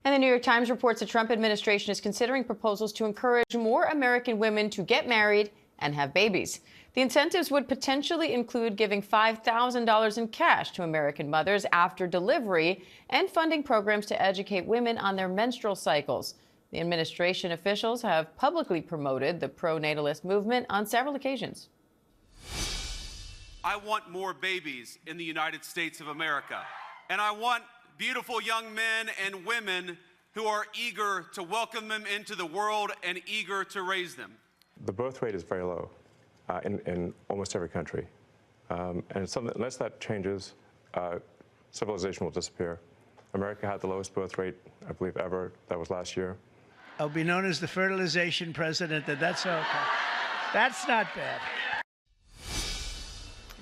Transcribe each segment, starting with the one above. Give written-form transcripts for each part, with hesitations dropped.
And the New York Times reports the Trump administration is considering proposals to encourage more American women to get married and have babies. The incentives would potentially include giving $5,000 in cash to American mothers after delivery and funding programs to educate women on their menstrual cycles. The administration officials have publicly promoted the pro-natalist movement on several occasions. I want more babies in the United States of America, and I want beautiful young men and women who are eager to welcome them into the world and eager to raise them. The birth rate is very low in almost every country. And it's something, unless that changes, civilization will disappear. America had the lowest birth rate, I believe, ever. That was last year. I'll be known as the fertilization president, and that's okay. That's not bad.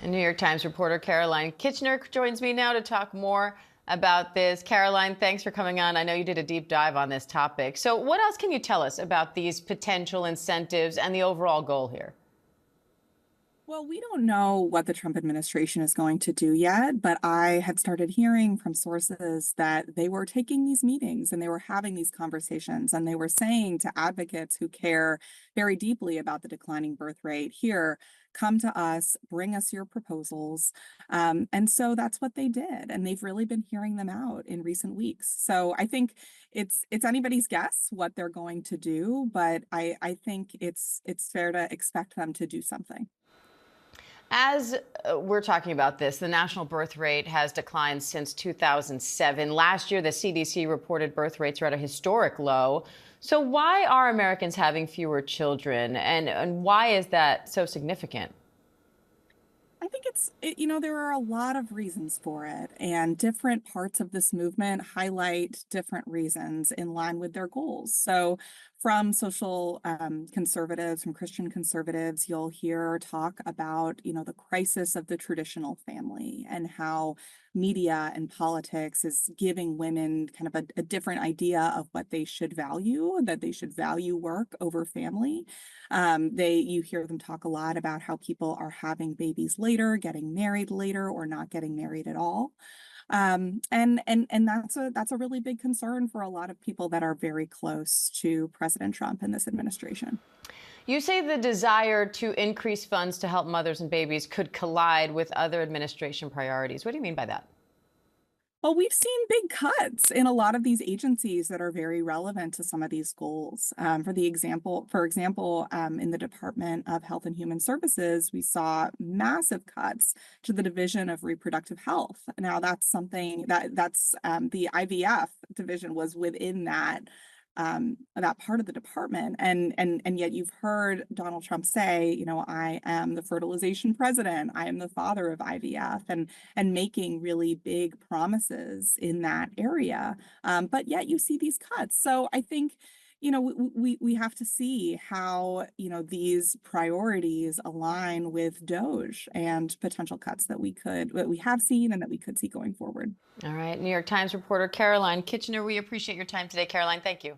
And New York Times reporter Caroline Kitchener joins me now to talk more about this. Caroline, thanks for coming on. I know you did a deep dive on this topic. So what else can you tell us about these potential incentives and the overall goal here? Well, we don't know what the Trump administration is going to do yet, but I had started hearing from sources that they were taking these meetings and they were having these conversations, and they were saying to advocates who care very deeply about the declining birth rate, here, come to us, bring us your proposals. And so that's what they did. And they've really been hearing them out in recent weeks. So I think it's anybody's guess what they're going to do, but I think it's fair to expect them to do something. As we're talking about this, the national birth rate has declined since 2007. Last year, the CDC reported birth rates are at a historic low. So why are Americans having fewer children, and why is that so significant? I think there are a lot of reasons for it, and different parts of this movement highlight different reasons in line with their goals. So from social conservatives, from Christian conservatives, you'll hear talk about, the crisis of the traditional family and how media and politics is giving women kind of a different idea of what they should value, that they should value work over family. You hear them talk a lot about how people are having babies later, getting married later, or not getting married at all. And that's a really big concern for a lot of people that are very close to President Trump and this administration. You say the desire to increase funds to help mothers and babies could collide with other administration priorities. What do you mean by that? Well, we've seen big cuts in a lot of these agencies that are very relevant to some of these goals. For example, in the Department of Health and Human Services, we saw massive cuts to the Division of Reproductive Health. Now, that's something that's the IVF division was within that part of the department, and yet you've heard Donald Trump say, I am the fertilization president, I am the father of IVF, and making really big promises in that area. But yet you see these cuts. So I think we have to see how these priorities align with DOGE and potential cuts that we have seen and that we could see going forward. All right, New York Times reporter Caroline Kitchener, we appreciate your time today, Caroline. Thank you.